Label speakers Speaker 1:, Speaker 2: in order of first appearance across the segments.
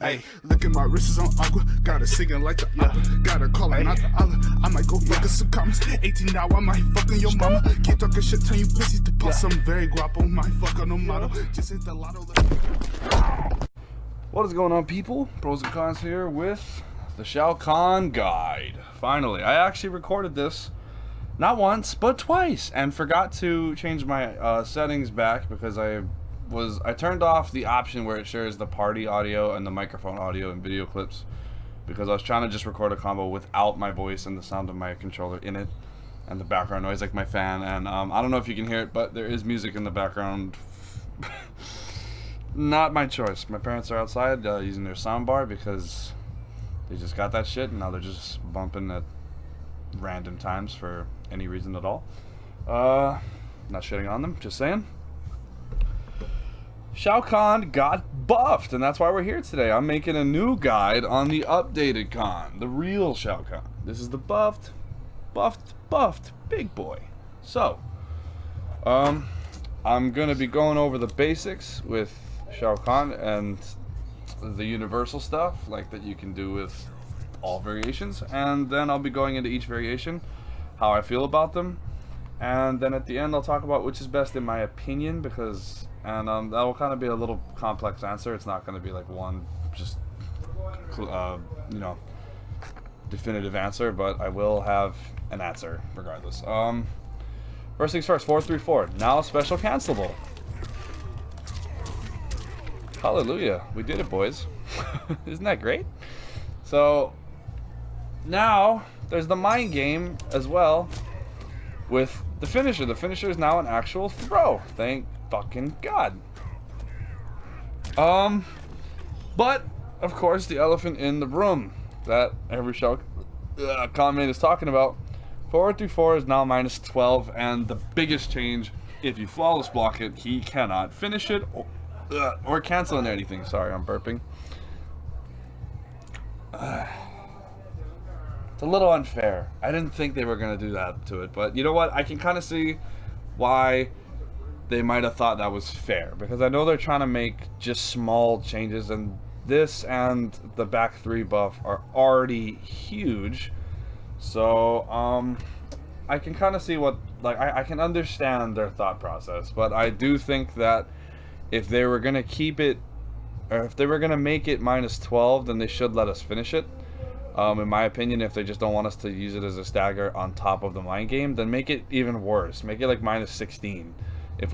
Speaker 1: Hey, look at my wrists on aqua. Gotta singing like the opera. Gotta call it not the Allah. I might go fuck some comments. 18 now, I might fucking your mama. Keep talking shit, turn you pussies to pop some very guapo. Might fuck on no model. Just hit the lotto.
Speaker 2: What is going on, people? Pros and cons here with the Shao Kahn guide. Finally, I actually recorded this not once but twice and forgot to change my settings back because I turned off the option where it shares the party audio and the microphone audio and video clips because I was trying to just record a combo without my voice and the sound of my controller in it and the background noise like my fan. And I don't know if you can hear it, but there is music in the background. Not my choice. My parents are outside using their soundbar because they just got that shit and now they're just bumping at random times for any reason at all. Not shitting on them, just saying. Shao Kahn got buffed, and that's why we're here today. I'm making a new guide on the updated Kahn, the real Shao Kahn. This is the buffed big boy. So, I'm gonna be going over the basics with Shao Kahn and the universal stuff, like that you can do with all variations, and then I'll be going into each variation, how I feel about them, and then at the end I'll talk about which is best in my opinion, because that will kind of be a little complex answer. It's not going to be like one just you know, definitive answer, but I will have an answer regardless. First things first, 434 now special cancelable. Hallelujah, we did it, boys. Isn't that great? So now there's the mind game as well with the finisher. The finisher is now an actual throw. Thank fucking God. But of course the elephant in the room that every Shao Kahn is talking about. 434 is now minus 12, and the biggest change, if you flawless block it, he cannot finish it or cancel in anything. Sorry, I'm burping. It's a little unfair. I didn't think they were gonna do that to it, but you know what? I can kind of see why they might have thought that was fair, because I know they're trying to make just small changes, and this and the back 3 buff are already huge. So I can kind of see what, like, I can understand their thought process, but I do think that if they were gonna keep it, or if they were gonna make it minus 12, then they should let us finish it. In my opinion, if they just don't want us to use it as a stagger on top of the mind game, then make it even worse. Make it like minus 16 if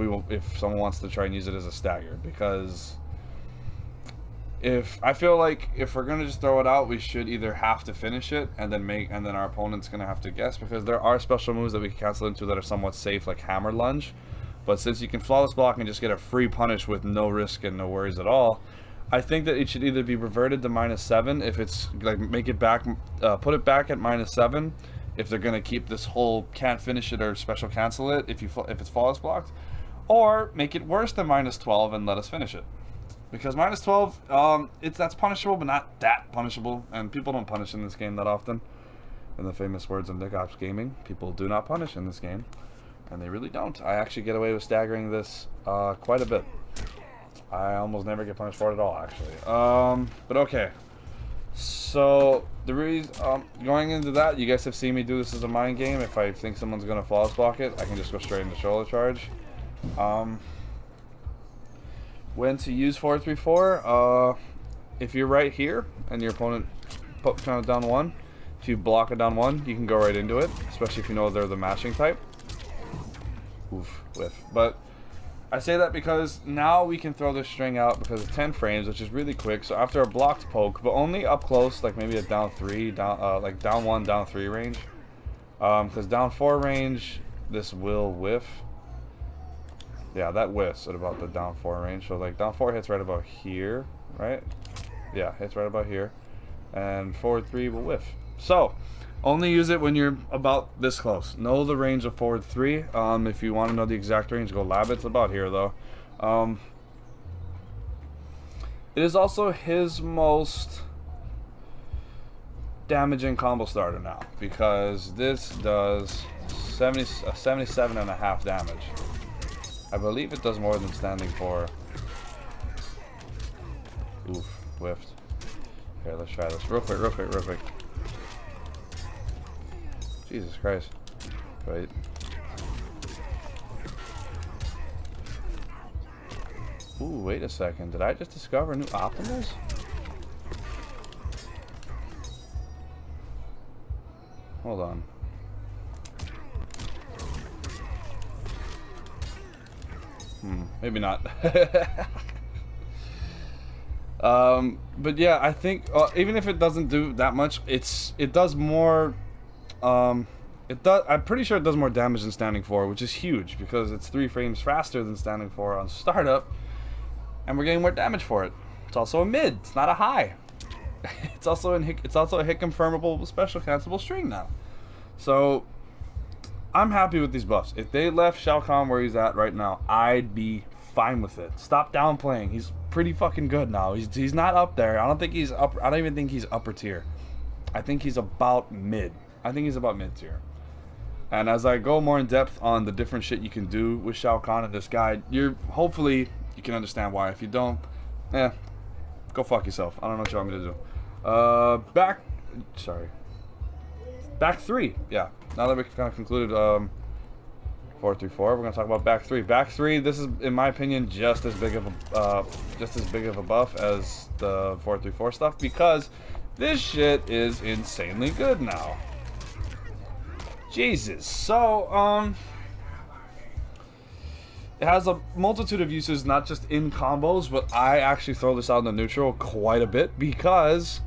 Speaker 2: someone wants to try and use it as a stagger, because I feel like if we're gonna just throw it out, we should either have to finish it and then our opponent's gonna have to guess, because there are special moves that we can cancel into that are somewhat safe, like hammer lunge. But since you can flawless block and just get a free punish with no risk and no worries at all, I think that it should either be reverted to minus 7 if it's like make it back, put it back at minus 7 if they're gonna keep this whole can't finish it or special cancel it if it's flawless blocked, or make it worse than minus 12 and let us finish it. Because minus 12, that's punishable, but not that punishable, and people don't punish in this game that often. In the famous words of Nick Ops Gaming, people do not punish in this game, and they really don't. I actually get away with staggering this quite a bit. I almost never get punished for it at all, actually. But okay. So the reason going into that, you guys have seen me do this as a mind game. If I think someone's gonna flawless block it, I can just go straight into shoulder charge. When to use 434, if you're right here and your opponent trying to down 1, if you block it down 1, you can go right into it, especially if you know they're the mashing type. Oof, whiff. But I say that because now we can throw this string out because it's 10 frames, which is really quick. So after a blocked poke, but only up close, like maybe a down 3, like down 1, down 3 range. Because down 4 range, this will whiff. Yeah, that whiffs at about the down 4 range. So like down 4 hits right about here, right? Yeah, hits right about here. And forward 3 will whiff. So only use it when you're about this close. Know the range of forward 3. If you want to know the exact range, go lab it. It's about here though. It is also his most damaging combo starter now, because this does 77.5 damage. I believe it does more than standing 4. Oof, whiffed. Okay, let's try this real quick, real quick, real quick. Jesus Christ. Wait. Ooh, wait a second. Did I just discover new Optimus? Hold on. Maybe not. But yeah, I think even if it doesn't do that much, it does more. I'm pretty sure it does more damage than Standing 4, which is huge because it's 3 frames faster than Standing 4 on startup, and we're getting more damage for it. It's also a mid. It's not a high. It's also a hit confirmable special cancelable string now. So I'm happy with these buffs. If they left Shao Kahn where he's at right now, I'd be fine with it. Stop downplaying. He's pretty fucking good now. He's not up there. I don't think he's up. I don't even think he's upper tier. I think he's about mid. I think he's about mid tier. And as I go more in depth on the different shit you can do with Shao Kahn in this guide, hopefully you can understand why. If you don't, go fuck yourself. I don't know what you want me to do. Back 3. Yeah. Now that we've kind of concluded 4 through 4, we're gonna talk about back 3. Back 3. This is, in my opinion, just as big of a buff as the 4 through 4 stuff because this shit is insanely good now. Jesus. So it has a multitude of uses, not just in combos, but I actually throw this out in the neutral quite a bit because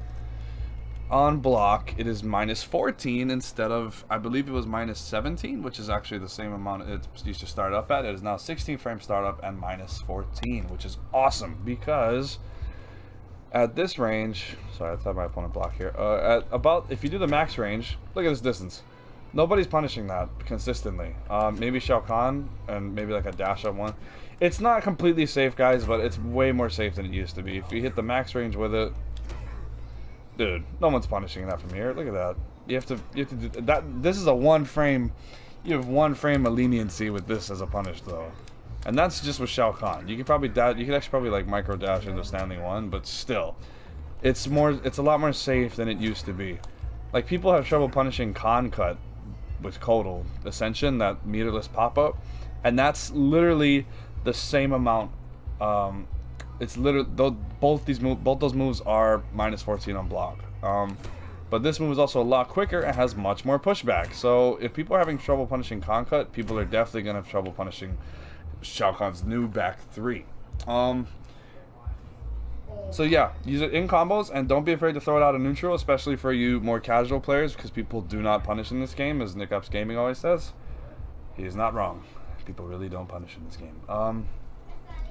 Speaker 2: on block it is -14 instead of, I believe it was -17, which is actually the same amount it used to start up at. It is now 16 frame startup and -14, which is awesome because at this range, sorry, let's have my opponent block here. If you do the max range, look at this distance. Nobody's punishing that consistently. Maybe Shao Kahn and maybe like a dash up one. It's not completely safe, guys, but it's way more safe than it used to be. If you hit the max range with it, dude, no one's punishing that from here. Look at that. You have to do that. This is a 1 frame. You have 1 frame of leniency with this as a punish, though, and that's just with Shao Kahn. You could probably you could actually probably like micro dash into Standing 1, but still, it's a lot more safe than it used to be. Like, people have trouble punishing Kahn cut with Codal Ascension, that meterless pop-up, and that's literally the same amount. It's literally both those moves are -14 on block. But this move is also a lot quicker and has much more pushback. So if people are having trouble punishing Kahn cut, people are definitely gonna have trouble punishing Shao Kahn's new back 3. So yeah, use it in combos, and don't be afraid to throw it out in neutral, especially for you more casual players, because people do not punish in this game, as Nick Ups Gaming always says. He is not wrong. People really don't punish in this game.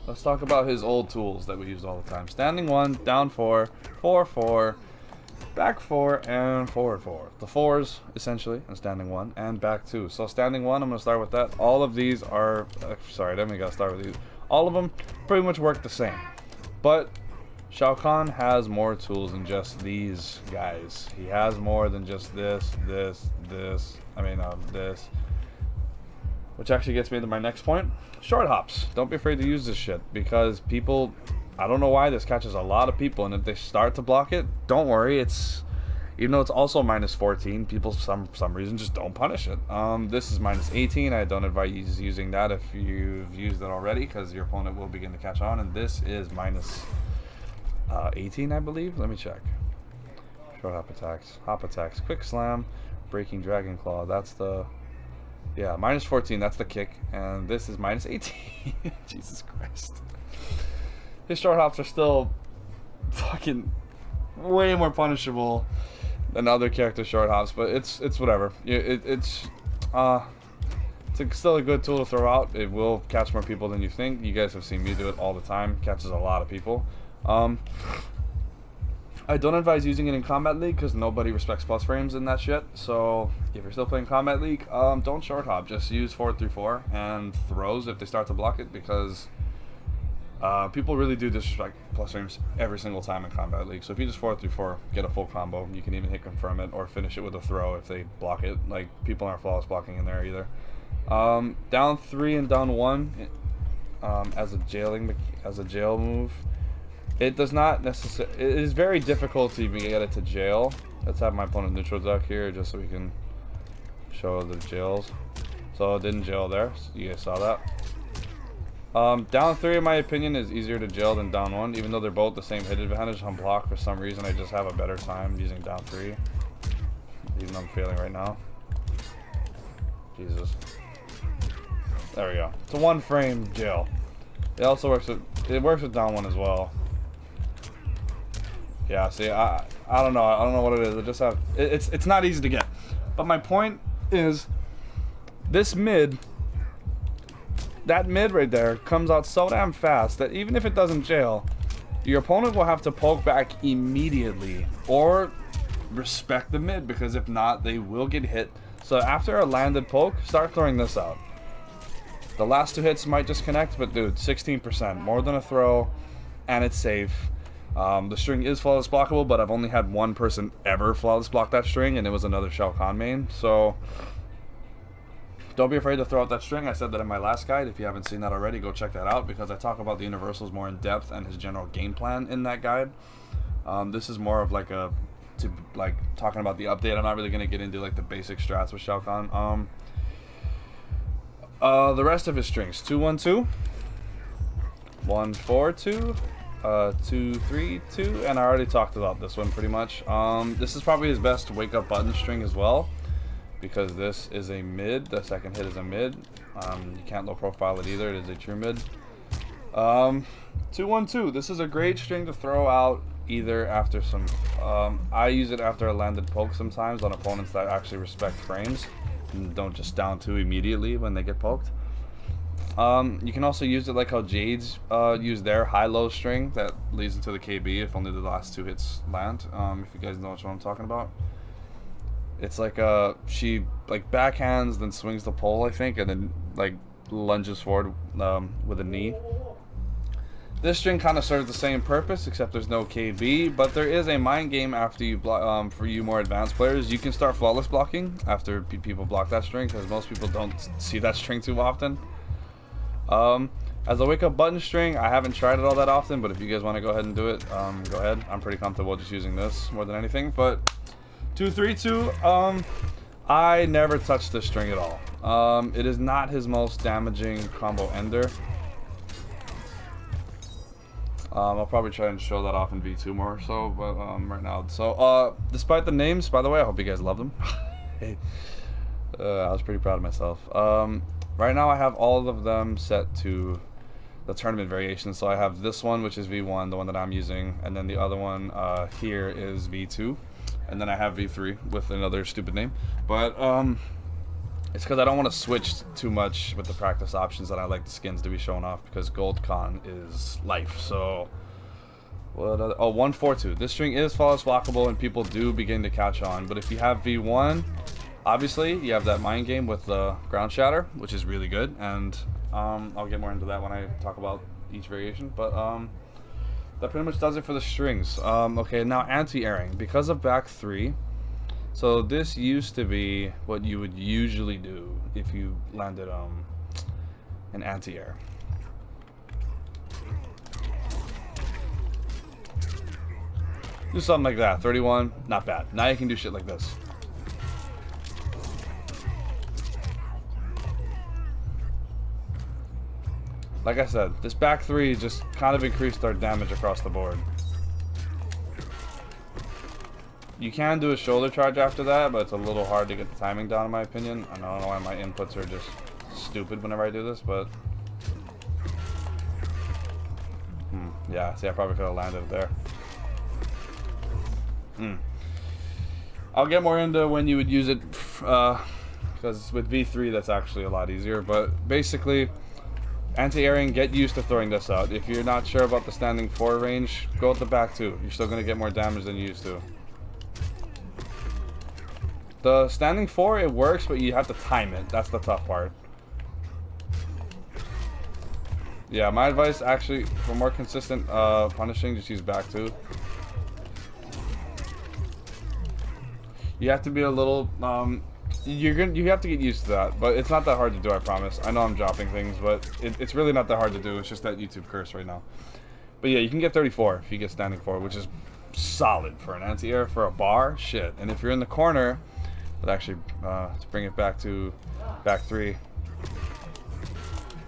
Speaker 2: Let's talk about his old tools that we used all the time. Standing 1, down 4, 4, 4, back 4, and forward 4. The 4s, essentially, in Standing 1, and back 2. So Standing 1, I'm going to start with that. All of these are... sorry, I definitely got to start with these. All of them pretty much work the same. But Shao Kahn has more tools than just these guys. He has more than just this. Which actually gets me to my next point. Short hops. Don't be afraid to use this shit, because people, I don't know why this catches a lot of people, and if they start to block it, don't worry. It's, even though it's also -14, people for some reason just don't punish it. This is -18. I don't advise using that if you've used it already, because your opponent will begin to catch on. And this is -18, I believe. Let me check. Short hop attacks, quick slam, breaking dragon claw. That's the, yeah, -14. That's the kick, and this is -18. Jesus Christ. His short hops are still fucking way more punishable than other character short hops, but it's whatever. It's still a good tool to throw out. It will catch more people than you think. You guys have seen me do it all the time. Catches a lot of people. I don't advise using it in Combat League because nobody respects plus frames in that shit. So if you're still playing Combat League, don't short hop. Just use 4 through 4 and throws if they start to block it, because people really do disrespect plus frames every single time in Combat League. So if you just 4 through 4, get a full combo. You can even hit confirm it or finish it with a throw if they block it. Like, people aren't flawless blocking in there either. Down 3 and down 1 as a jail move. It does not necessarily. It is very difficult to even get it to jail. Let's have my opponent neutral duck here just so we can show the jails. So it didn't jail there. So you guys saw that. Down 3, in my opinion, is easier to jail than down 1, even though they're both the same hit advantage on block. For some reason, I just have a better time using down 3, even though I'm failing right now. Jesus. There we go. It's a 1-frame jail. It also works with down 1 as well. Yeah, see, I don't know. I don't know what it is. I just have it's not easy to get. But my point is, this mid, that mid right there comes out so damn fast that even if it doesn't jail, your opponent will have to poke back immediately or respect the mid, because if not, they will get hit. So after a landed poke, start throwing this out. The last 2 hits might disconnect, but dude, 16%, more than a throw, and it's safe. The string is flawless blockable, but I've only had one person ever flawless block that string, and it was another Shao Kahn main. So don't be afraid to throw out that string. I said that in my last guide. If you haven't seen that already, go check that out, because I talk about the universals more in depth and his general game plan in that guide. This is more of like talking about the update. I'm not really going to get into like the basic strats with Shao Kahn. The rest of his strings: 2-1-2, 1-4-2, 2-3-2, and I already talked about this one pretty much. This is probably his best wake up button string as well, because this is a mid. The second hit is a mid. You can't low profile it either. It is a true mid. 2-1-2. This is a great string to throw out either after some. I use it after a landed poke sometimes on opponents that actually respect frames and don't just down 2 immediately when they get poked. You can also use it like how Jade's use their high-low string that leads into the KB if only the last 2 hits land. If you guys know what I'm talking about. It's like she like backhands, then swings the pole, I think, and then like lunges forward with a knee. This string kind of serves the same purpose, except there's no KB, but there is a mind game after you block. For you more advanced players, you can start flawless blocking after people block that string, because most people don't see that string too often. As a wake up button string, I haven't tried it all that often, but if you guys want to go ahead and do it, go ahead. I'm pretty comfortable just using this more than anything. But 2-3-2, I never touched this string at all. It is not his most damaging combo ender. I'll probably try and show that off in V2 more so, but right now. So despite the names, by the way, I hope you guys love them. I was pretty proud of myself. Right now I have all of them set to the tournament variation. So I have this one, which is V1, the one that I'm using, and then the other one here is V2, and then I have V3 with another stupid name. But it's because I don't want to switch too much with the practice options, that I like the skins to be shown off, because Gold Kahn is life. So what other, 1-4-2. This string is flawless blockable and people do begin to catch on, but if you have V1, obviously you have that mind game with the ground shatter, which is really good, and I'll get more into that when I talk about each variation. But that pretty much does it for the strings. Okay, now anti-airing because of back 3. So this used to be what you would usually do if you landed an anti-air. Do something like that. 31, not bad. Now you can do shit like this. Like I said, this back 3 just kind of increased our damage across the board. You can do a shoulder charge after that, but it's a little hard to get the timing down in my opinion. I don't know why my inputs are just stupid whenever I do this, but yeah, see, I probably could have landed it there. I'll get more into when you would use it, because with V3 that's actually a lot easier. But basically, anti-airing, get used to throwing this out. If you're not sure about the standing 4 range, go with the back 2. You're still going to get more damage than you used to. The standing 4, it works, but you have to time it. That's the tough part. Yeah, my advice actually, for more consistent punishing, just use back 2. You have to be a little, you have to get used to that, but it's not that hard to do, I promise. I know I'm dropping things, but it's really not that hard to do. It's just that YouTube curse right now. But yeah, you can get 34 if you get standing 4, which is solid for an anti-air. For a bar, shit. And if you're in the corner, but actually, to bring it back to back 3,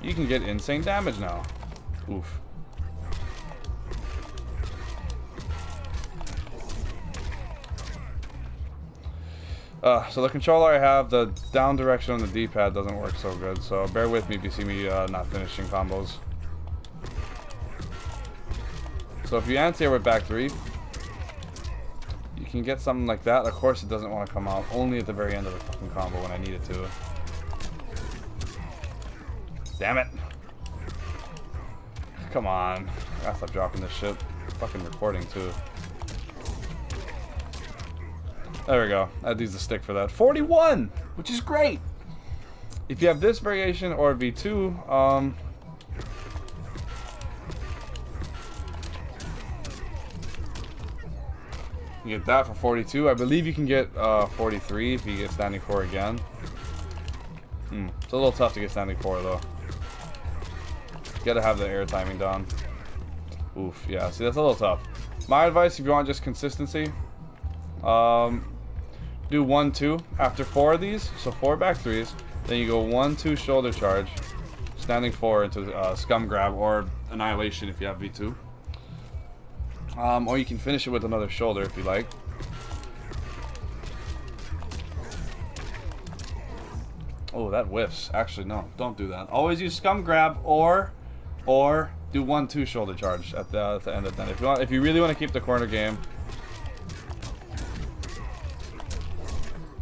Speaker 2: you can get insane damage now. Oof. So the controller I have, the down direction on the D-pad doesn't work so good, so bear with me if you see me not finishing combos. So if you anti-air with back 3, you can get something like that. Of course it doesn't want to come out only at the very end of the fucking combo when I need it to. Damn it. Come on. I gotta stop dropping this shit. Fucking recording too. There we go. I'd use the stick for that. 41! Which is great! If you have this variation or V2, you get that for 42. I believe you can get 43 if you get standing 4 again. It's a little tough to get standing 4 though. You gotta have the air timing down. Oof, yeah, see that's a little tough. My advice if you want just consistency, do 1-2 after 4 of these, so 4 back 3s, then you go 1-2 shoulder charge, standing 4 into scum grab or annihilation if you have V2. Or you can finish it with another shoulder if you like. Oh, that whiffs. Actually, no, don't do that. Always use scum grab or do 1-2 shoulder charge at the end of that. If you really want to keep the corner game,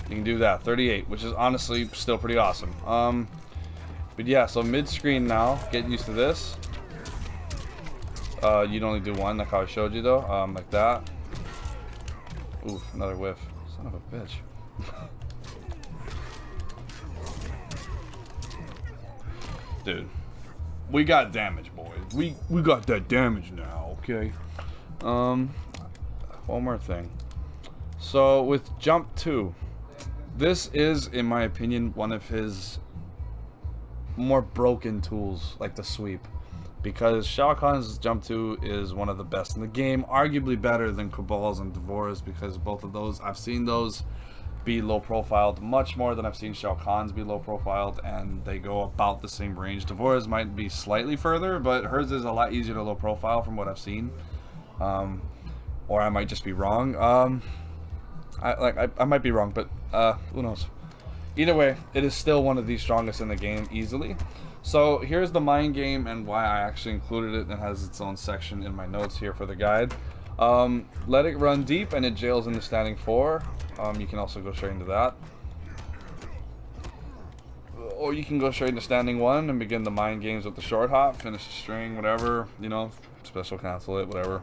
Speaker 2: you can do that. 38, which is honestly still pretty awesome. But yeah, so mid-screen now. Get used to this. You'd only do 1, like how I showed you though. Like that. Oof, another whiff. Son of a bitch. Dude, we got damage, boys. We got that damage now, okay? One more thing. So with jump 2, this is, in my opinion, one of his more broken tools, like the sweep. Because Shao Kahn's jump 2 is one of the best in the game, arguably better than Cabal's and Devorah's, because both of those, I've seen those be low profiled much more than I've seen Shao Kahn's be low profiled, and they go about the same range. Devorah's might be slightly further, but hers is a lot easier to low profile from what I've seen. Or I might just be wrong. I might be wrong, but who knows. Either way, it is still one of the strongest in the game easily. So here's the mind game and why I actually included it, and it has its own section in my notes here for the guide. Let it run deep and it jails into standing 4. You can also go straight into that. Or you can go straight into standing 1 and begin the mind games with the short hop, finish the string, whatever, you know, special cancel it, whatever.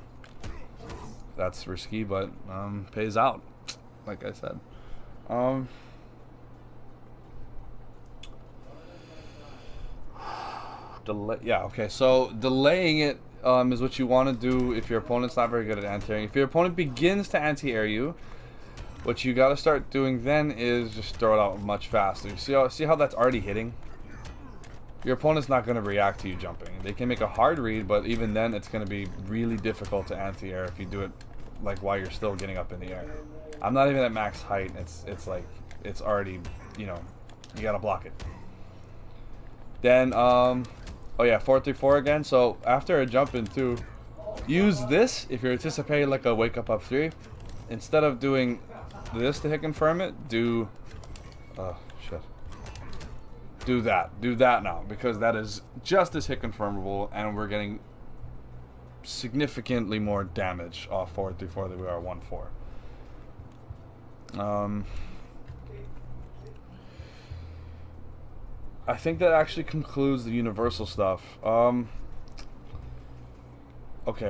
Speaker 2: That's risky, but pays out, like I said. Yeah, okay, so delaying it is what you want to do if your opponent's not very good at anti-airing. If your opponent begins to anti-air you, what you got to start doing then is just throw it out much faster. See how that's already hitting? Your opponent's not going to react to you jumping. They can make a hard read, but even then it's going to be really difficult to anti-air if you do it like while you're still getting up in the air. I'm not even at max height. It's like it's already, you know, you got to block it. Then oh yeah, 4-3-4 again. So after a jump in 2, use this if you're anticipating like a wake up 3. Instead of doing this to hit confirm it, do shit. Do that now, because that is just as hit confirmable, and we're getting significantly more damage off 4-3-4 than we are 1-4. I think that actually concludes the universal stuff. Okay,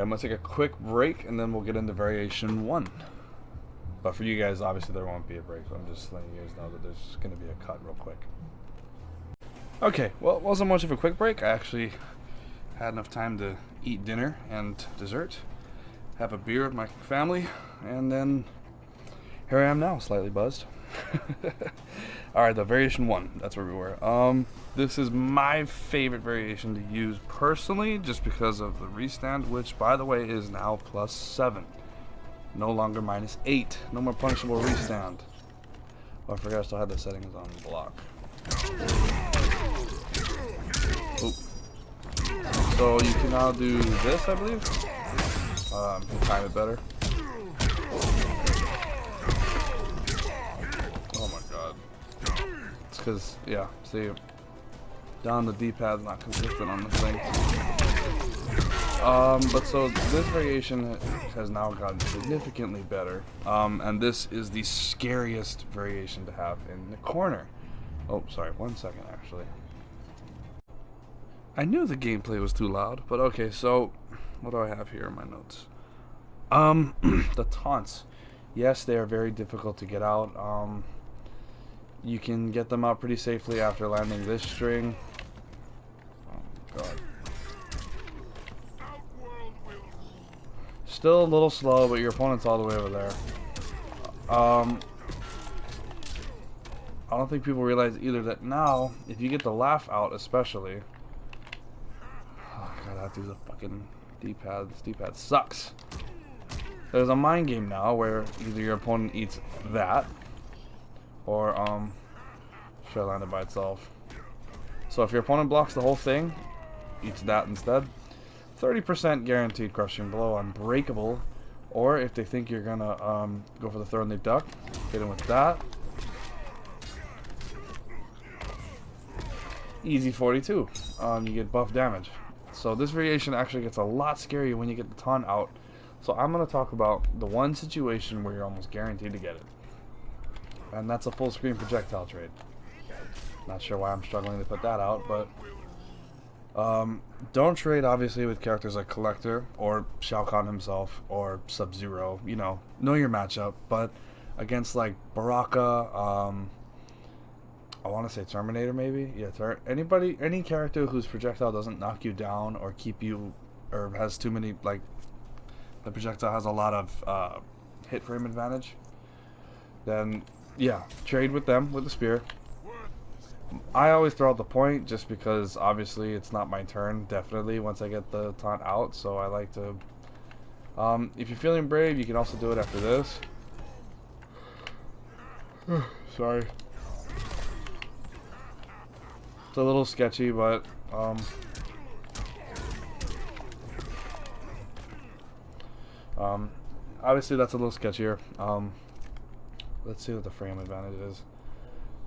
Speaker 2: I'm gonna take a quick break and then we'll get into variation 1. But for you guys, obviously there won't be a break, so I'm just letting you guys know that there's gonna be a cut real quick. Okay, well, it wasn't much of a quick break. I actually had enough time to eat dinner and dessert, have a beer with my family, and then Here I am now, slightly buzzed. Alright, the variation 1. That's where we were. This is my favorite variation to use personally, just because of the restand, which, by the way, is now +7. No longer -8. No more punishable restand. Oh, I forgot I still had the settings on block. Oop. So you can now do this, I believe. Time it better. Oh my god. It's because, yeah, see, down the D-pad's not consistent on this thing. But so this variation has now gotten significantly better. And this is the scariest variation to have in the corner. Oh, sorry, 1 second actually. I knew the gameplay was too loud, but okay, so what do I have here in my notes? The taunts. Yes, they are very difficult to get out. You can get them out pretty safely after landing this string. Oh god. Still a little slow, but your opponent's all the way over there. I don't think people realize either that now, if you get the laugh out especially... Oh god, I have to use a fucking D-pad. This D-pad sucks. There's a mind game now where either your opponent eats that, or should I land it by itself? So if your opponent blocks the whole thing, eats that instead. 30% guaranteed crushing blow, unbreakable. Or if they think you're gonna go for the throw and they duck, hit him with that. Easy 42. You get buff damage. So this variation actually gets a lot scarier when you get the taunt out. So I'm gonna talk about the one situation where you're almost guaranteed to get it, and that's a full screen projectile trade. Not sure why I'm struggling to put that out, but don't trade obviously with characters like Collector or Shao Kahn himself or Sub-Zero. You know your matchup. But against like Baraka, I want to say Terminator maybe. Yeah, any character whose projectile doesn't knock you down or keep you, or has too many, like the projectile has a lot of hit frame advantage, then yeah, trade with them with the spear. I always throw out the point just because obviously it's not my turn, definitely, once I get the taunt out, so I like to... if you're feeling brave, you can also do it after this. Sorry. It's a little sketchy, but... obviously that's a little sketchier. Let's see what the frame advantage is,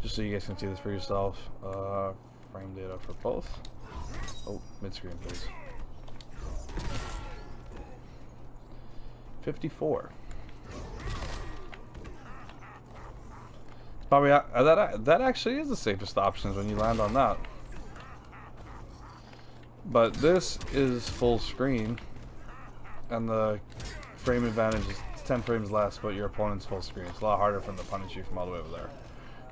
Speaker 2: just so you guys can see this for yourself. Frame data for both. Oh, mid-screen please. 54. Probably that actually is the safest options when you land on that. But this is full screen, and the frame advantage is 10 frames less, but your opponent's full screen. It's a lot harder for them to punish you from all the way over there.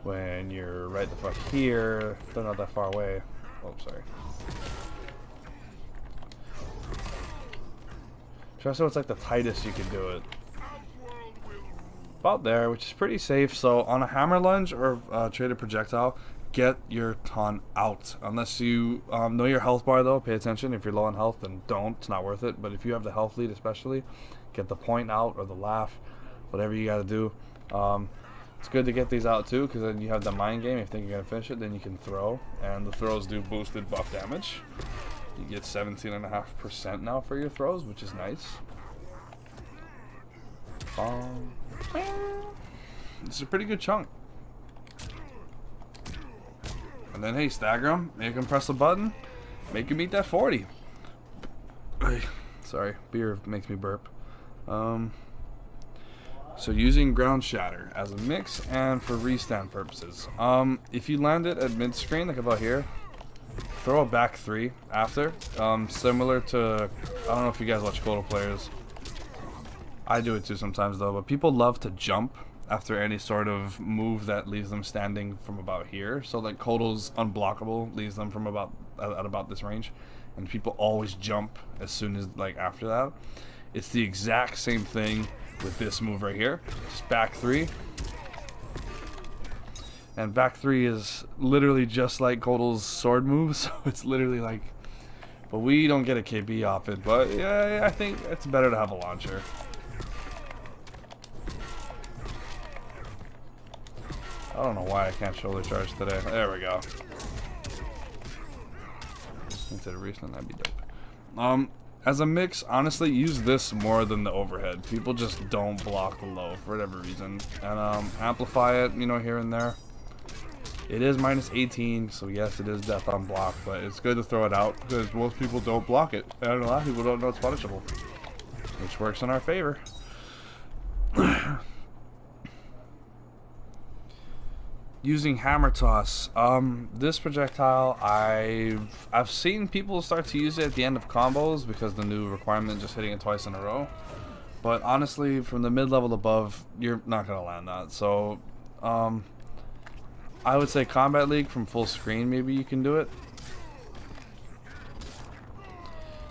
Speaker 2: When you're right the fuck here, they're not that far away. Oh, sorry. Try to say what's like the tightest you can do it. About there, which is pretty safe. So on a hammer lunge or traded projectile, get your taunt out. Unless you know your health bar though, pay attention. If you're low on health, then don't. It's not worth it. But if you have the health lead especially, get the point out or the laugh, whatever you gotta do. It's good to get these out too, because then you have the mind game. If you think you're gonna finish it, then you can throw, and the throws do boosted buff damage. You get 17.5% now for your throws, which is nice. This is a pretty good chunk. And then hey, stagger them, make them press the button, make him eat that 40. Sorry, beer makes me burp. So using ground shatter as a mix and for restand purposes. If you land it at mid screen, like about here, throw a back 3 after. Similar to, I don't know if you guys watch Kodo players. I do it too sometimes though, but people love to jump after any sort of move that leaves them standing from about here. So like Kodo's unblockable leaves them from about at about this range, and people always jump as soon as like after that. It's the exact same thing with this move right here. Just back 3. And back 3 is literally just like Kotal's sword move, so it's literally like... But we don't get a KB off it, but yeah, I think it's better to have a launcher. I don't know why I can't shoulder charge today. There we go. Instead of recent, that'd be dope. As a mix, honestly, use this more than the overhead. People just don't block the low for whatever reason. And amplify it, you know, here and there. It is minus 18, so yes, it is death on block, but it's good to throw it out because most people don't block it, and a lot of people don't know it's punishable, which works in our favor. Using hammer toss. This projectile, I've seen people start to use it at the end of combos because the new requirement just hitting it twice in a row. But honestly, from the mid-level above, you're not gonna land that. So, I would say Combat League from full screen, maybe you can do it.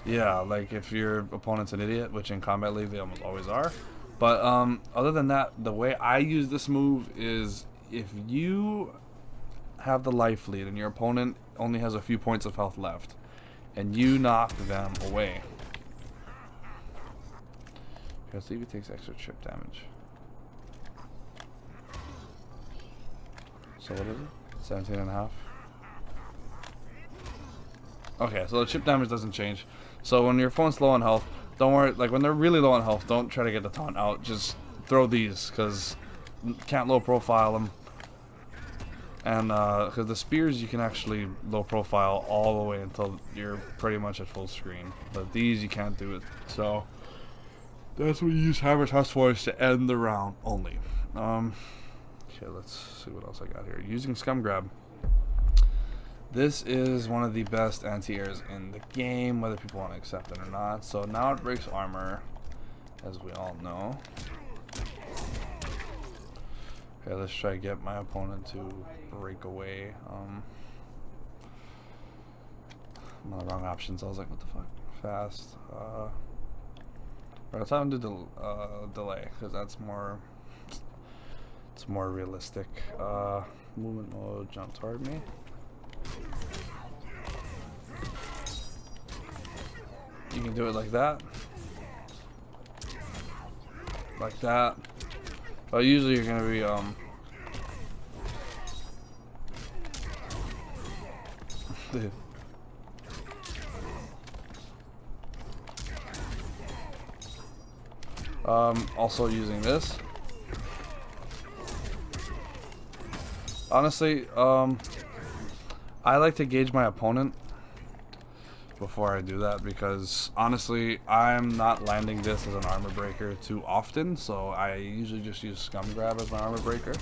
Speaker 2: Yeah, like if your opponent's an idiot, which in Combat League they almost always are. But other than that, the way I use this move is if you have the life lead and your opponent only has a few points of health left, and you knock them away. Because Stevie takes extra chip damage. So what is it? 17 and a half. Okay, so the chip damage doesn't change. So when your opponent's low on health, don't worry, like when they're really low on health, don't try to get the taunt out. Just throw these, because can't low profile them. And because the spears you can actually low profile all the way until you're pretty much at full screen. But these you can't do it. So that's what you use Hammer Toss for, is to end the round only. Okay, let's see what else I got here. Using Scum Grab. This is one of the best anti-airs in the game, whether people want to accept it or not. So now it breaks armor, as we all know. Okay, let's try to get my opponent to break away. I'm on the wrong options. I was like, what the fuck? Fast. Let's have him do delay, because that's more... It's more realistic. Movement mode, jump toward me. You can do it like that. Like that. But usually you're gonna be also using this. Honestly, I like to gauge my opponent before I do that, because honestly, I'm not landing this as an armor breaker too often, so I usually just use Scum Grab as my armor breaker.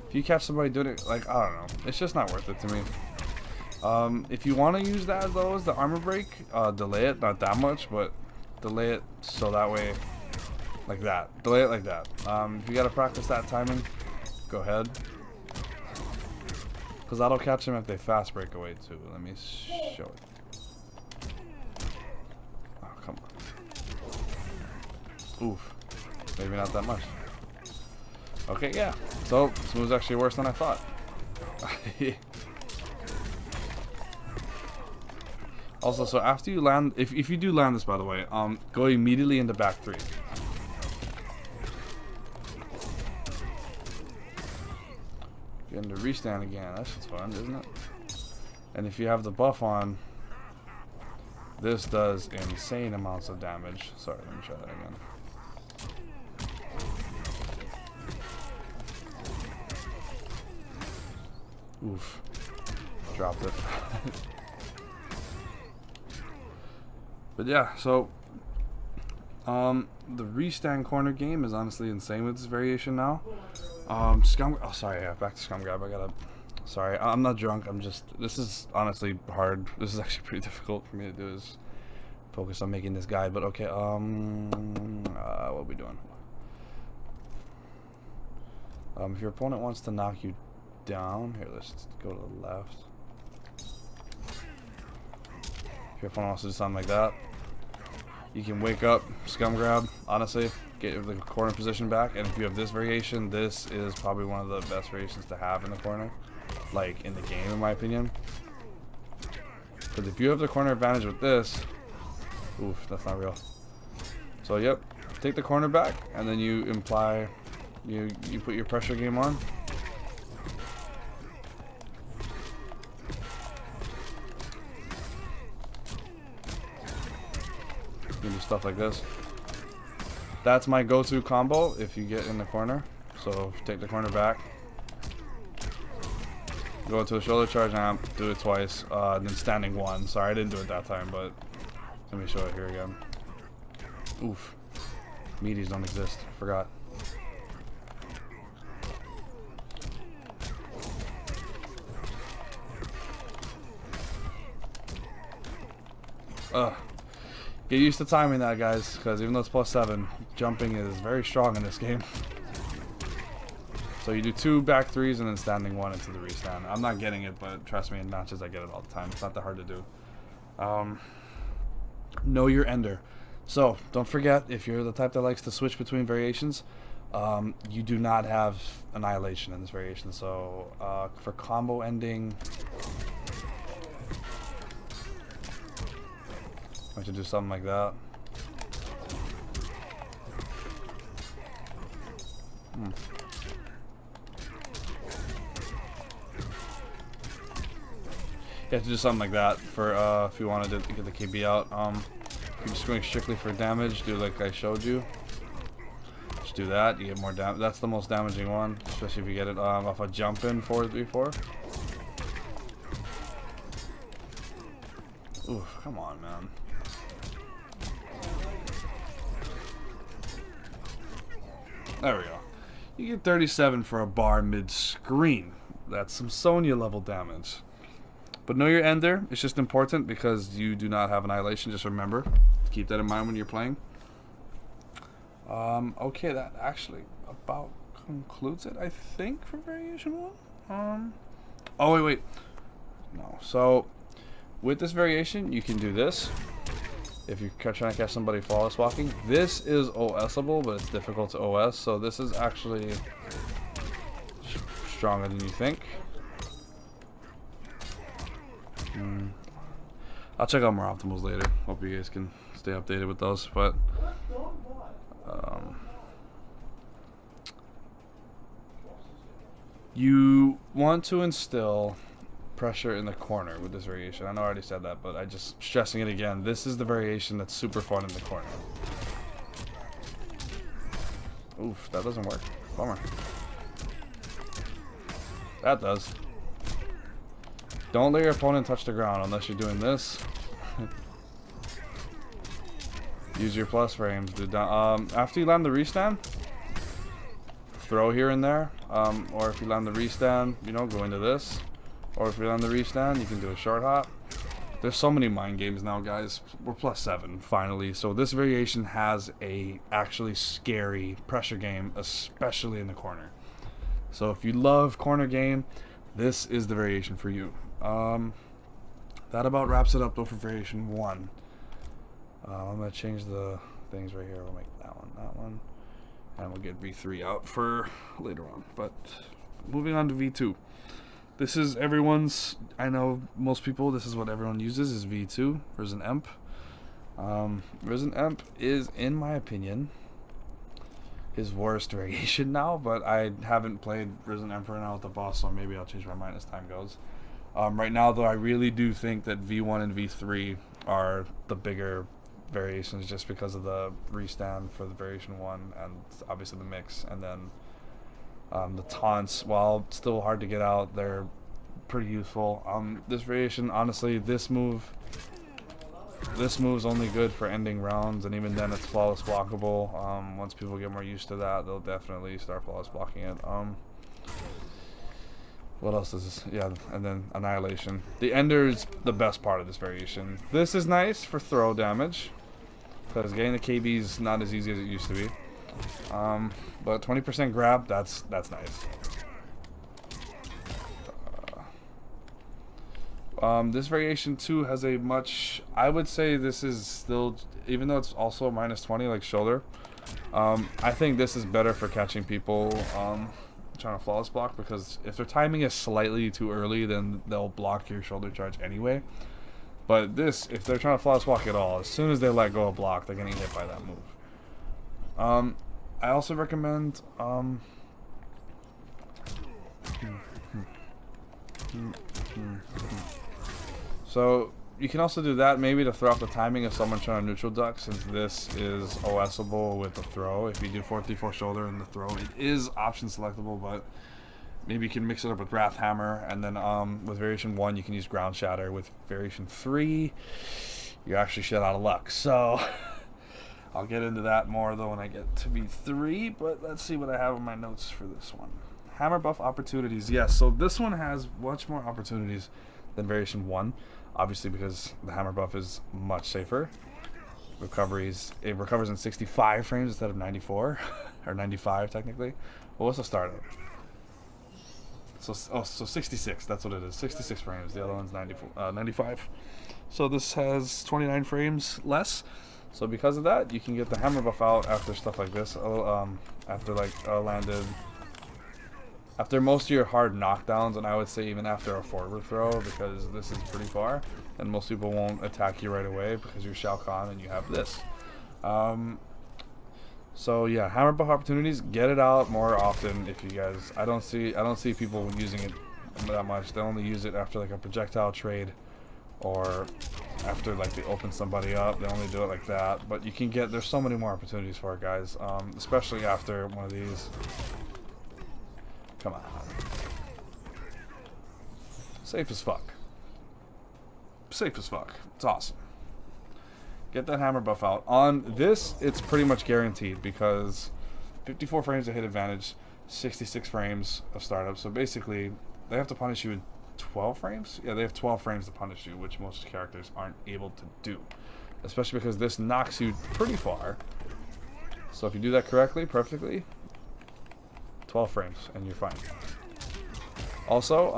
Speaker 2: If you catch somebody doing it, like, I don't know, it's just not worth it to me. If you want to use that though as the armor break, delay it, not that much, but delay it so that way, like that, delay it like that. If you gotta practice that timing, go ahead. Because that'll catch them if they fast break away too. Let me show it. Oh, come on. Oof. Maybe not that much. Okay, yeah. So, this move's actually worse than I thought. Also, so after you land, if you do land this, by the way, go immediately into back 3. Getting to restand again, that's just fun, isn't it? And if you have the buff on, this does insane amounts of damage. Sorry, let me try that again. Oof. Dropped it. But yeah, so the restand corner game is honestly insane with this variation now. Scum. Oh, sorry. Yeah, back to Scum Grab. I gotta. Sorry, I'm not drunk. I'm just. This is honestly hard. This is actually pretty difficult for me to do. Is focus on making this guide. But okay. What are we doing? If your opponent wants to knock you down, here, let's go to the left. If your opponent wants to do something like that, You can wake up, scum grab, honestly, get the corner position back, and if you have this variation, this is probably one of the best variations to have in the corner, like in the game, in my opinion. Because if you have the corner advantage with this, oof, that's not real. So yep, take the corner back, and then you imply, you put your pressure game on. You do stuff like this. That's my go-to combo if you get in the corner. So take the corner back, go into a shoulder charge amp, do it twice, then standing one. Sorry, I didn't do it that time, but let me show it here again. Oof. Meaties don't exist. Forgot. Get used to timing that, guys, because even though it's +7, jumping is very strong in this game. So you do 2 back 3s and then standing 1 into the restand. I'm not getting it, but trust me, in matches I get it all the time. It's not that hard to do. Know your ender. So don't forget, if you're the type that likes to switch between variations, you do not have annihilation in this variation. So for combo ending, I should do something like that. You have to do something like that for if you wanted to get the KB out. If you're just going strictly for damage, do like I showed you. Just do that. You get more damage. That's the most damaging one, especially if you get it off a jump in 4-3-4. Ooh, come on, man. There we go. You get 37 for a bar mid-screen. That's some Sonya level damage. But know your ender. It's just important because you do not have annihilation. Just remember, keep that in mind when you're playing. Okay, that actually about concludes it, I think, for variation 1. Oh wait. No. So with this variation, you can do this. If you're trying to catch somebody flawless walking, this is OSable, but it's difficult to OS. So this is actually stronger than you think. I'll check out more optimals later. Hope you guys can stay updated with those. But you want to instill pressure in the corner with this variation. I know I already said that, but I just stressing it again. This is the variation that's super fun in the corner. Oof, that doesn't work. Bummer. That does. Don't let your opponent touch the ground unless you're doing this. Use your plus frames. Do down. After you land the restand, throw here and there. Or if you land the restand, you know, go into this. Or if you're on the restand, you can do a short hop. There's so many mind games now, guys. We're +7 finally. So this variation has a actually scary pressure game, especially in the corner. So if you love corner game, this is the variation for you. That about wraps it up though for variation 1. I'm gonna change the things right here. We'll make that one, and we'll get V3 out for later on. But moving on to V2. This is everyone's, I know most people, this is what everyone uses, is V2, Risen Emp. Risen Emp is, in my opinion, his worst variation now, but I haven't played Risen Emperor now with the boss, so maybe I'll change my mind as time goes. Right now, though, I really do think that V1 and V3 are the bigger variations just because of the restand for the variation 1 and obviously the mix, and then the taunts, while still hard to get out, they're pretty useful. This variation, honestly, this move's only good for ending rounds, and even then it's flawless blockable. Once people get more used to that, they'll definitely start flawless blocking it. What else is this? Yeah, and then annihilation. The ender is the best part of this variation. This is nice for throw damage, because getting the KB is not as easy as it used to be. But 20% grab, that's nice. This variation 2 has a much, I would say this is still even though it's also -20 like shoulder, I think this is better for catching people trying to flawless block, because if their timing is slightly too early, then they'll block your shoulder charge anyway. But this, if they're trying to flawless block at all, as soon as they let go of block, they're getting hit by that move. I also recommend so you can also do that maybe to throw off the timing of someone trying to neutral duck, since this is OSable with the throw. If you do 4-3-4 shoulder and the throw, it is option selectable, but maybe you can mix it up with Wrath Hammer, and then with variation 1 you can use Ground Shatter. With variation 3 you're actually shit out of luck. So I'll get into that more though when I get to V3, but let's see what I have in my notes for this one. Hammer buff opportunities. Yes, so this one has much more opportunities than variation 1, obviously because the hammer buff is much safer. Recoveries, it recovers in 65 frames instead of 94 or 95 technically. Well, what's the startup? So 66, that's what it is. 66 frames. The other one's 95. So this has 29 frames less. So because of that, you can get the hammer buff out after stuff like this. After like after most of your hard knockdowns, and I would say even after a forward throw, because this is pretty far, and most people won't attack you right away because you're Shao Kahn and you have this. So yeah, hammer buff opportunities, get it out more often. If you guys, I don't see people using it that much. They only use it after like a projectile trade, or after like they open somebody up. They only do it like that. But you can get, there's so many more opportunities for it, guys. Especially after one of these. Come on. Safe as fuck. Safe as fuck. It's awesome. Get that hammer buff out. On this, it's pretty much guaranteed, because 54 frames of hit advantage, 66 frames of startup. So basically, they have to punish you in 12 frames? Yeah, they have 12 frames to punish you, which most characters aren't able to do. Especially because this knocks you pretty far. So if you do that correctly, perfectly, 12 frames, and you're fine. Also,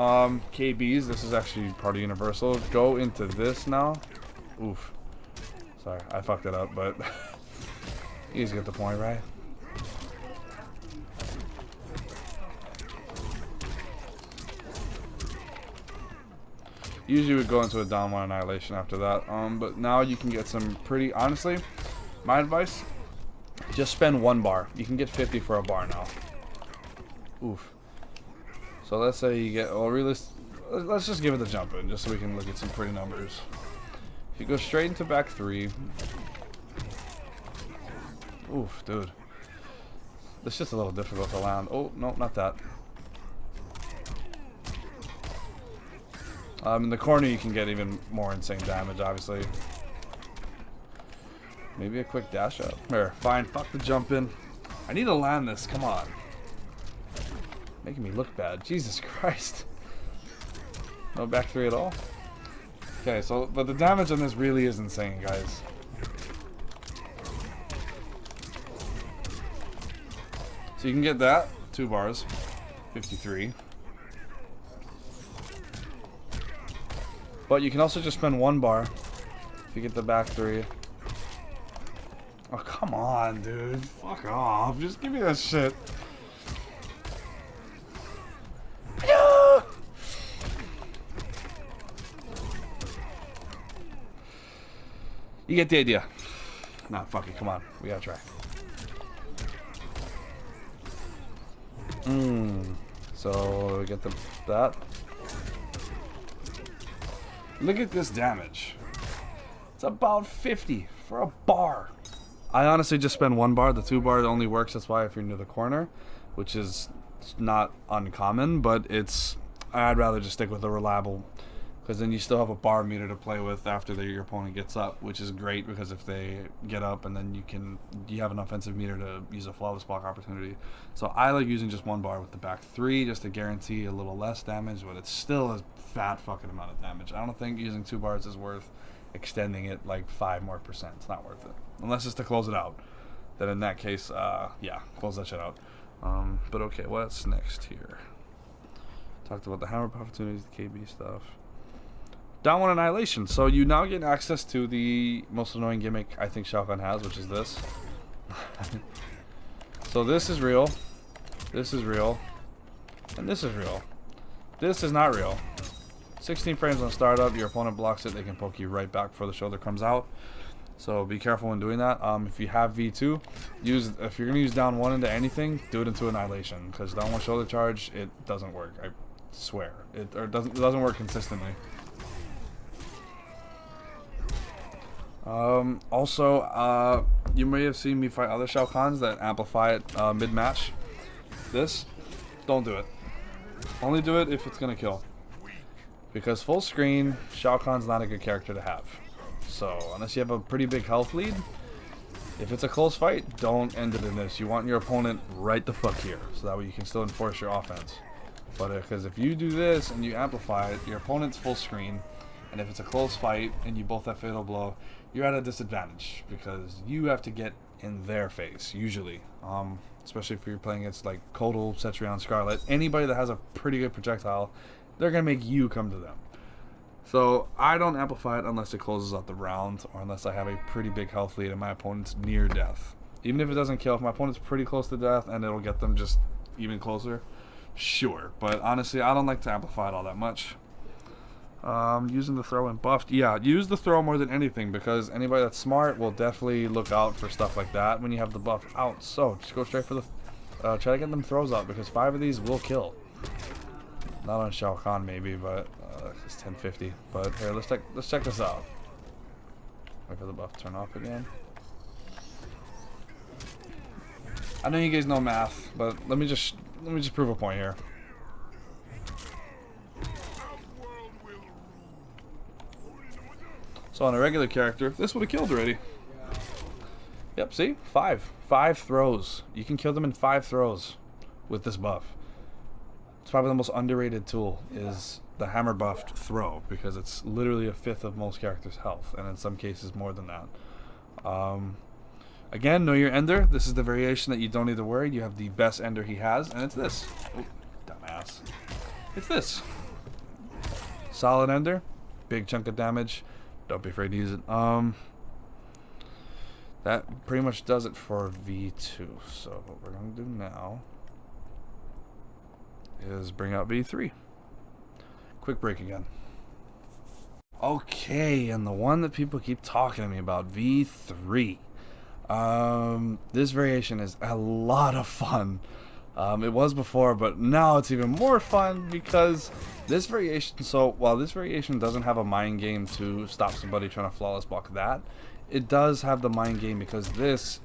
Speaker 2: KBs, this is actually part of Universal. Go into this now. Oof. Sorry, I fucked it up, but you get the point, right? Usually would go into a down 1 annihilation after that. But now you can get some pretty, honestly, my advice, just spend 1 bar. You can get 50 for a bar now. Oof. So let's say you get, well, let's just give it the jump in, just so we can look at some pretty numbers. If you go straight into back 3, oof, dude, this is just a little difficult to land. Oh no, not that. In the corner you can get even more insane damage, obviously. Maybe a quick dash up. Here, fine, fuck the jump in. I need to land this, come on. Making me look bad. Jesus Christ. No back 3 at all? Okay, so, but the damage on this really is insane, guys. So you can get that, 2 bars, 53. But you can also just spend 1 bar if you get the back 3. Oh, come on, dude. Fuck off. Just give me that shit. You get the idea. Nah, fuck it. Come on. We gotta try. So we get that. Look at this damage. It's about 50 for a bar. I honestly just spend 1 bar. The 2 bar only works. That's why if you're near the corner, which is not uncommon, but I'd rather just stick with a reliable, because then you still have a bar meter to play with after your opponent gets up, which is great, because if they get up and then you have an offensive meter to use a flawless block opportunity. So I like using just 1 bar with the back 3 just to guarantee a little less damage, but it's still a fat fucking amount of damage. I don't think using 2 bars is worth extending it like 5% more. It's not worth it. Unless it's to close it out. Then in that case, yeah, close that shit out. But okay, what's next here? Talked about the hammer opportunities, the KB stuff. Down 1 Annihilation. So you now get access to the most annoying gimmick I think Shao Kahn has, which is this. So this is real. This is real. And this is real. This is not real. 16 frames on startup, your opponent blocks it, they can poke you right back before the shoulder comes out. So be careful when doing that. If you have V2, if you're going to use down 1 into anything, do it into Annihilation. Because down 1 shoulder charge, it doesn't work. I swear. It doesn't work consistently. Also, you may have seen me fight other Shao Kahns that amplify it mid-match. This, don't do it. Only do it if it's gonna kill. Because full screen, Shao Kahn's not a good character to have. So, unless you have a pretty big health lead, if it's a close fight, don't end it in this. You want your opponent right the fuck here, so that way you can still enforce your offense. But because if you do this and you amplify it, your opponent's full screen, and if it's a close fight and you both have fatal blow, you're at a disadvantage because you have to get in their face usually. Especially if you're playing against like Kotal, Cetrion, Scarlet, anybody that has a pretty good projectile, they're gonna make you come to them. So I don't amplify it unless it closes out the round or unless I have a pretty big health lead and my opponent's near death. Even if it doesn't kill, if my opponent's pretty close to death and it'll get them just even closer, sure. But honestly, I don't like to amplify it all that much. Using the throw and buffed. Yeah, use the throw more than anything because anybody that's smart will definitely look out for stuff like that when you have the buff out. So just go straight for the try to get them throws out because 5 of these will kill. Not on Shao Kahn maybe, but it's 1050. But here, let's check this out. Wait for the buff to turn off again. I know you guys know math, but let me just prove a point here. So on a regular character, this would have killed already. Yep, see? 5 throws. You can kill them in 5 throws with this buff. It's probably the most underrated tool is the hammer buffed throw because it's literally 1/5 of most characters' health, and in some cases more than that. Again, know your ender. This is the variation that you don't need to worry. You have the best ender he has, and it's this. Oh, dumbass. It's this. Solid ender, big chunk of damage. Don't be afraid to use it. That pretty much does it for V2. So what we're going to do now is bring out V3. Quick break again. Okay, and the one that people keep talking to me about, V3. This variation is a lot of fun. It was before, but now it's even more fun because this variation, so while this variation doesn't have a mind game to stop somebody trying to flawless block that, it does have the mind game because this,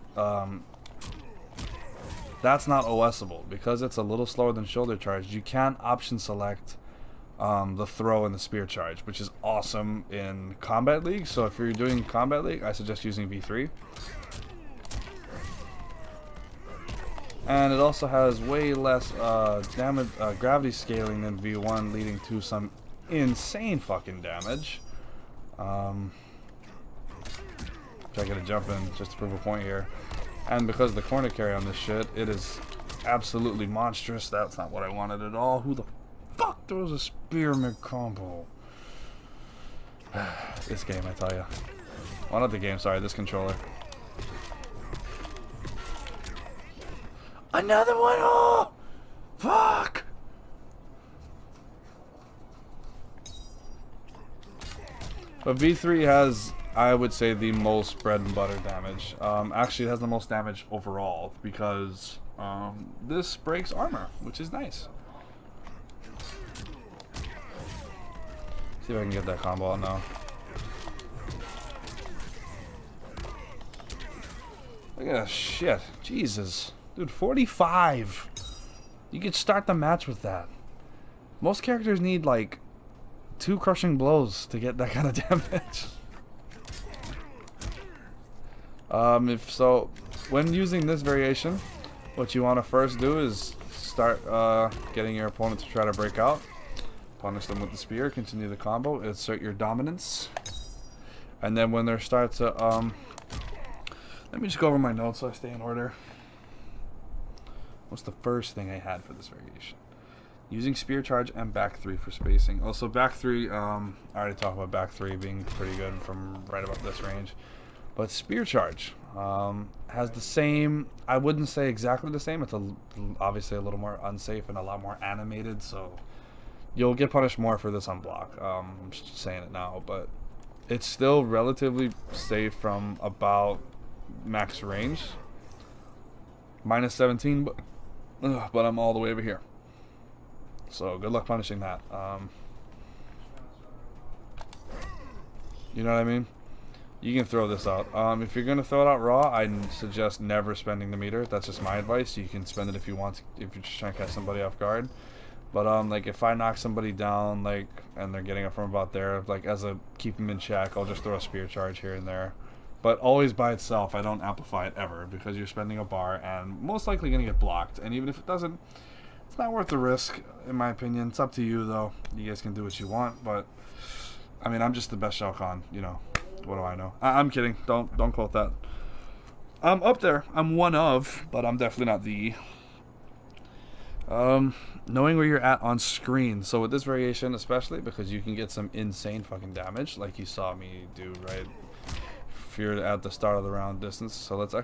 Speaker 2: that's not OSable. Because it's a little slower than shoulder charge, you can option select the throw and the spear charge, which is awesome in Combat League. So if you're doing Combat League, I suggest using V3. And it also has way less damage, gravity scaling than V1, leading to some insane fucking damage. I gotta jump in just to prove a point here. And because of the corner carry on this shit, it is absolutely monstrous. That's not what I wanted at all. Who the fuck throws a spear mid-combo? This game, I tell ya. Well, not the game, sorry, this controller. Another one! Oh! Fuck! But V3 has, I would say, the most bread and butter damage. Actually, it has the most damage overall because this breaks armor, which is nice. See if I can get that combo out now. Look at that shit. Jesus. Dude, 45. You could start the match with that. Most characters need like 2 crushing blows to get that kind of damage. If so, when using this variation, what you want to first do is start getting your opponent to try to break out. Punish them with the spear, continue the combo, insert your dominance. And then when they start to, let me just go over my notes so I stay in order. What's the first thing I had for this variation? Using Spear Charge and back 3 for spacing. Also, back 3, I already talked about back 3 being pretty good from right about this range. But Spear Charge has the same, I wouldn't say exactly the same. It's obviously a little more unsafe and a lot more animated, so you'll get punished more for this on block. I'm just saying it now, but it's still relatively safe from about max range. Minus 17, but I'm all the way over here. So good luck punishing that. You know what I mean? You can throw this out. If you're gonna throw it out raw, I suggest never spending the meter. That's just my advice. You can spend it if you want, if you're just trying to catch somebody off guard. But like if I knock somebody down, like, and they're getting up from about there, like as a keep them in check, I'll just throw a Spear Charge here and there. But always by itself. I don't amplify it ever because you're spending a bar and most likely gonna get blocked. And even if it doesn't, it's not worth the risk, in my opinion. It's up to you, though. You guys can do what you want, but I mean, I'm just the best Shao Kahn, you know. What do I know? I'm kidding. Don't quote that. I'm up there. I'm one of, but I'm definitely not the. Knowing where you're at on screen. So with this variation, especially because you can get some insane fucking damage, like you saw me do, right? If you're at the start of the round distance. So let's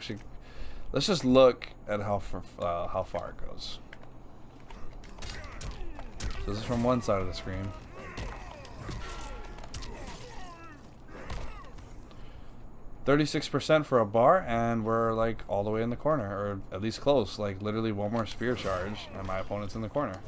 Speaker 2: just look at how far it goes. This is from one side of the screen. %36% for a bar, and we're like all the way in the corner, or at least close. Like literally one more Spear Charge, and my opponent's in the corner.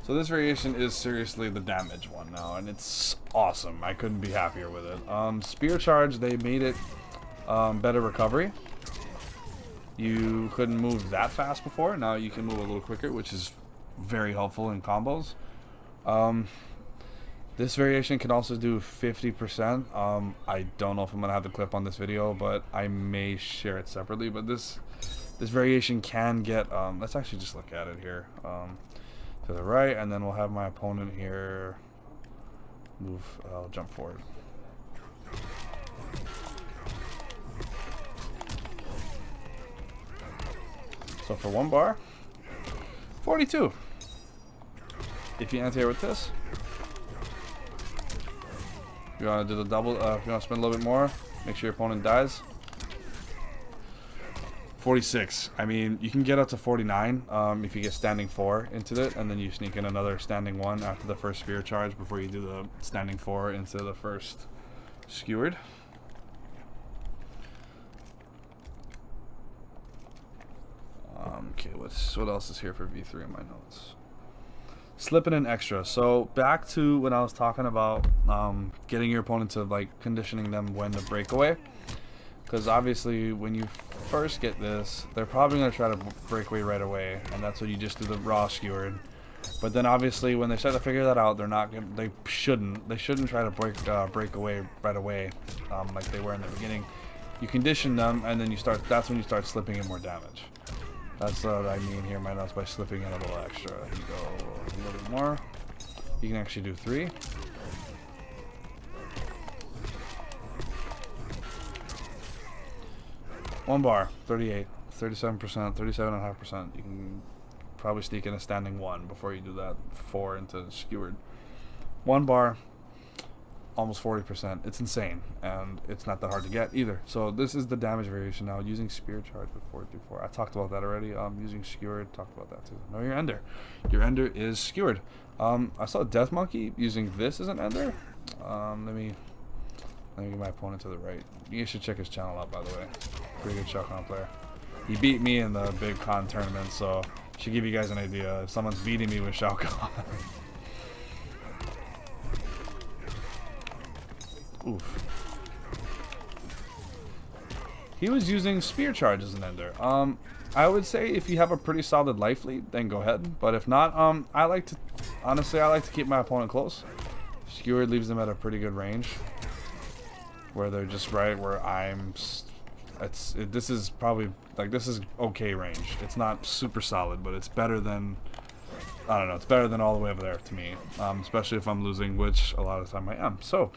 Speaker 2: So this variation is seriously the damage one now, and it's awesome. I couldn't be happier with it. Spear Charge, they made it better recovery. You couldn't move that fast before. Now you can move a little quicker, which is very helpful in combos. This variation can also do 50%. I don't know if I'm going to have the clip on this video, but I may share it separately. But this variation can get, let's actually just look at it here. To the right, and then we'll have my opponent here move, I'll jump forward. So for one bar, 42. If you anti-air with this, you want to do the double, if you want to spend a little bit more, make sure your opponent dies. 46. I mean, you can get up to 49 if you get standing 4 into it, and then you sneak in another standing 1 after the first Spear Charge before you do the standing 4 into the first skewered. Okay, what else is here for V3 in my notes? Slipping in extra. So back to when I was talking about getting your opponent to like conditioning them when to break away. Because obviously when you first get this, they're probably going to try to break away right away, and that's when you just do the raw skewered. But then obviously when they start to figure that out, they're not gonna, they shouldn't try to break away right away like they were in the beginning. You condition them, and then you start. That's when you start slipping in more damage. That's what I mean here, my notes, by slipping in a little extra. You go a little bit more. You can actually do 3. One bar, 38, 37%, 37.5%. You can probably sneak in a standing 1 before you do that 4 into skewered. One bar, almost 40%. It's insane, and it's not that hard to get either. So this is the damage variation now, using Spear Charge with 4-4. I talked about that already. Using skewered, talked about that too. No, your ender. Your ender is skewered. I saw Death Monkey using this as an ender. Let me get my opponent to the right. You guys should check his channel out, by the way. Pretty good Shao Kahn player. He beat me in the big Kahn tournament, so should give you guys an idea if someone's beating me with Shao Kahn. Oof. He was using Spear Charge as an ender. I would say if you have a pretty solid life lead, then go ahead. But if not, I like to keep my opponent close. Skewered leaves them at a pretty good range, where they're just right where I'm. This is probably this is okay range. It's not super solid, but it's better than, I don't know. It's better than all the way over there to me, especially if I'm losing, which a lot of the time I am. So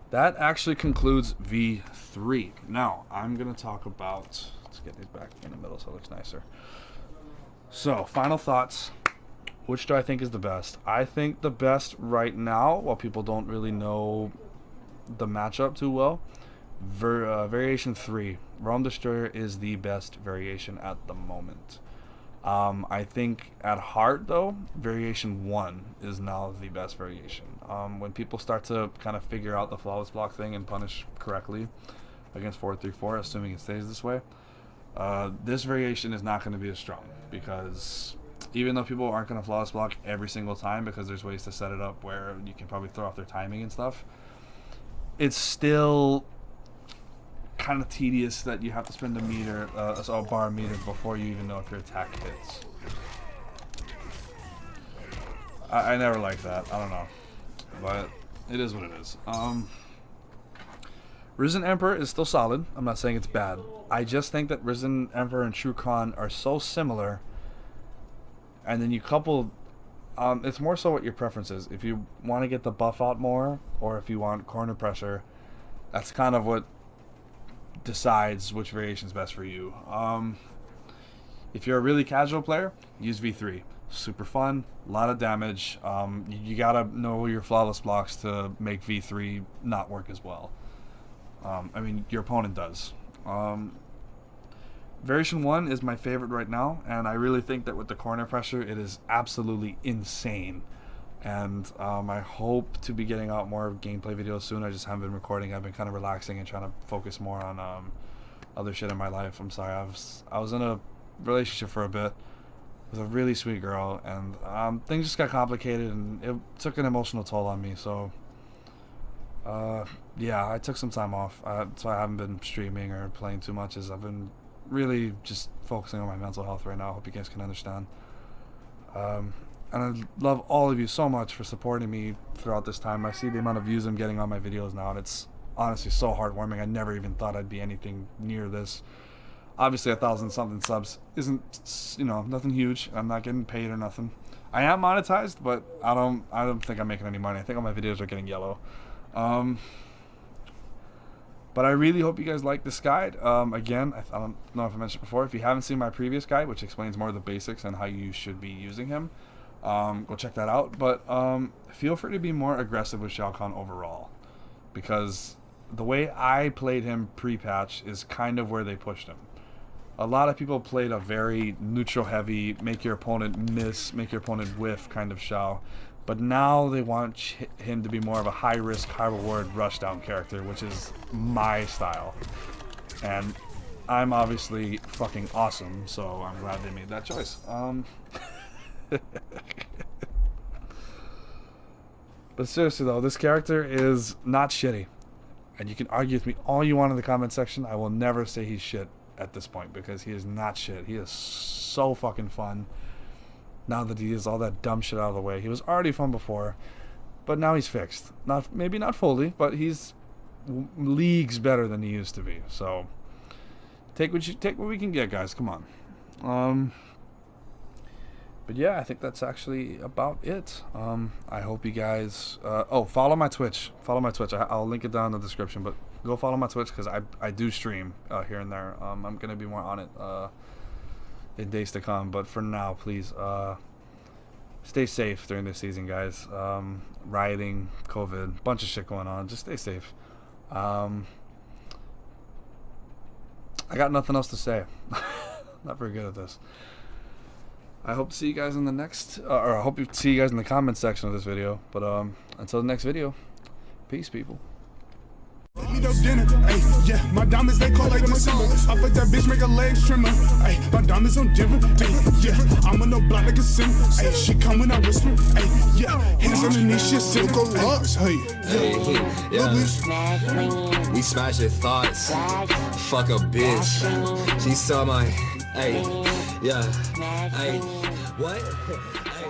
Speaker 2: that actually concludes V3. Now I'm gonna talk about Let's get these back in the middle so it looks nicer. So, final thoughts. Which do I think is the best? I think the best right now, while people don't really know the matchup too well, Variation 3, Realm Destroyer is the best variation at the moment. I think at heart, though, Variation 1 is now the best variation. When people start to kind of figure out the flawless block thing and punish correctly against 4-3-4, assuming it stays this way, this variation is not going to be as strong, because even though people aren't going to flawless block every single time, because there's ways to set it up where you can probably throw off their timing and stuff, it's still kind of tedious that you have to spend a bar meter before you even know if your attack hits. I never liked that. I don't know, but it is what it is. Risen Emperor is still solid. I'm not saying it's bad. I just think that Risen Emperor and True Kahn are so similar, and then you couple. It's more so what your preference is. If you want to get the buff out more, or if you want corner pressure, that's kind of what decides which variation is best for you. If you're a really casual player, use V3. Super fun, a lot of damage. You gotta know your flawless blocks to make V3 not work as well. I mean, your opponent does. Variation 1 is my favorite right now, and I really think that with the corner pressure, it is absolutely insane. And I hope to be getting out more gameplay videos soon. I just haven't been recording. I've been kind of relaxing and trying to focus more on other shit in my life. I'm sorry. I was in a relationship for a bit with a really sweet girl, and things just got complicated, and it took an emotional toll on me. So yeah, I took some time off. So I haven't been streaming or playing too much, as I've been really just focusing on my mental health right now. I hope you guys can understand. And I love all of you so much for supporting me throughout this time. I see the amount of views I'm getting on my videos now, and it's honestly so heartwarming. I never even thought I'd be anything near this. Obviously, 1,000-something subs isn't, you know, nothing huge. I'm not getting paid or nothing. I am monetized, but I don't think I'm making any money. I think all my videos are getting yellow. But I really hope you guys like this guide. Again, I don't know if I mentioned before, if you haven't seen my previous guide, which explains more of the basics and how you should be using him, go check that out. But feel free to be more aggressive with Shao Kahn overall, because the way I played him pre-patch is kind of where they pushed him. A lot of people played a very neutral heavy, make your opponent miss, make your opponent whiff kind of Shao. But now they want him to be more of a high risk, high reward rushdown character, which is my style. And I'm obviously fucking awesome, so I'm glad they made that choice. But seriously though, this character is not shitty. And you can argue with me all you want in the comment section. I will never say he's shit at this point, because he is not shit. He is so fucking fun. Now that he is all that dumb shit out of the way. He was already fun before, but now he's fixed. Maybe not fully, but he's leagues better than he used to be. So take what we can get, guys. Come on. But yeah, I think that's actually about it. I hope you guys follow my Twitch. Follow my Twitch. I'll link it down in the description, but go follow my Twitch, because I do stream here and there. I'm gonna be more on it in days to come, but for now, please stay safe during this season, guys. Rioting, COVID, bunch of shit going on. Just stay safe. I got nothing else to say. Not very good at this. I hope to see you guys in the next, or I hope to see you guys in the comments section of this video. But until the next video, peace, people.
Speaker 1: Dinner, ay, yeah, my diamonds they call like the December. I fuck that bitch, make her legs trimmer. Ay, my diamonds on different, ay, yeah, I'm on no block like a sim. Ay, she come when I whisper, ay, yeah, hands underneath shit, silk on rocks, hey,
Speaker 3: yeah. We smash your thoughts. Fuck a bitch. She saw my, ay, yeah, ay, what? Ay.